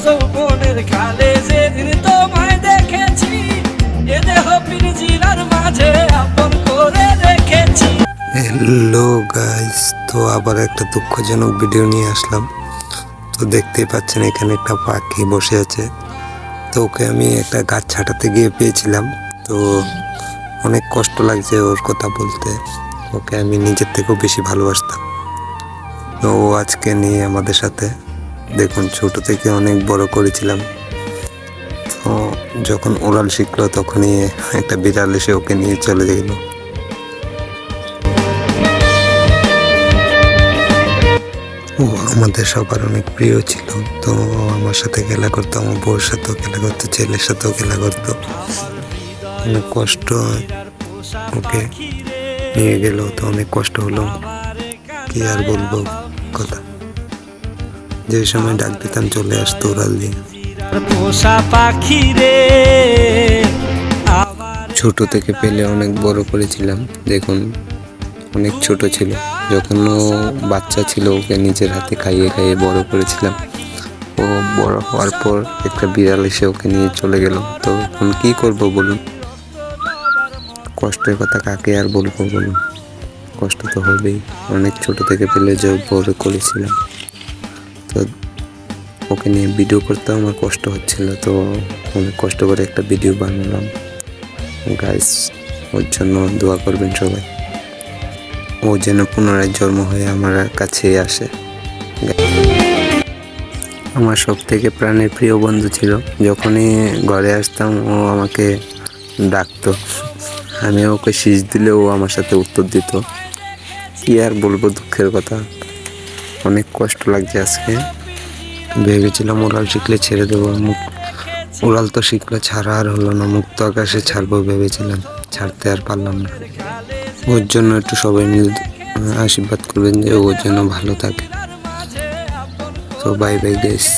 যৌবনের কালে যেদিন তোমায় দেখেছি, এ দেহ পিরজিলার মাঝে আপন করে রেখেছি। হ্যালো গাইস, তো আবার একটা দুঃখজনক ভিডিও নিয়ে আসলাম। তো দেখতেই পাচ্ছেন এখানে একটা পাখি বসে আছে। তো ওকে আমি একটা গাছ ছাটাতে গিয়ে পেয়েছিলাম। তো অনেক কষ্ট লাগছে ওর কথা বলতে। ওকে আমি নিজের থেকেও বেশি ভালোবাসতাম। তো ও আজকে নিয়ে আমাদের সাথে, দেখুন ছোট থেকে অনেক বড় করেছিলাম। তো যখন ওড়াল শিখলো তখনই একটা বিড়াল এসে ওকে নিয়ে চলে গেল। ও আমাদের সবার অনেক প্রিয় ছিল। তো আমার সাথে খেলা করতো, আমার বউর সাথেও খেলা করতো, ছেলের সাথেও খেলা করতো। অনেক কষ্ট ওকে নিয়ে গেল, তো অনেক কষ্ট হলো। কি আর বলবো কথা, যে সময় ডাক দিতাম চলে আসতো ওরাল দিয়ে। পোষা পাখি রে, ছোট থেকে পেলে অনেক বড় করেছিলাম। দেখুন অনেক ছোট ছিল যখন ও বাচ্চা ছিল, ওকে নিজের হাতে খাইয়ে খাইয়ে বড় করেছিলাম। ও বড় হওয়ার পর একটা বিড়াল এসে ওকে নিয়ে চলে গেল। তো এখন কি করব বলুন? কষ্টের কথা কাকে আর বলবো বলুন? কষ্ট তো হবেই। অনেক ছোট থেকে পেলে যে বড় করেছিলাম, তো ওকে নিয়ে ভিডিও করতে আমার কষ্ট হচ্ছিল। তো অনেক কষ্ট করে একটা ভিডিও বানালাম। গাইস, ওর জন্য দোয়া করবেন সবাই। ও যেন পুনরায় জন্ম হয়ে আমার কাছে আসে। আমার সব থেকে প্রাণের প্রিয় বন্ধু ছিল। যখনই ঘরে আসতাম ও আমাকে ডাকতো, আমি ওকে শীষ দিলে ও আমার সাথে উত্তর দিত। কি আর বলবো দুঃখের কথা, অনেক কষ্ট লাগছে আজকে। ভেবেছিলাম ওড়াল শিখলে ছেড়ে দেবো, ওড়াল তো শিখলে ছাড়া আর হলো না। মুক্ত আকাশে ছাড়বো ভেবেছিলাম, ছাড়তে আর পারলাম না। ওর জন্য একটু সবাই মিলে আশীর্বাদ করবেন যে ও যেন ভালো থাকে। তো বাই বাই গাইস।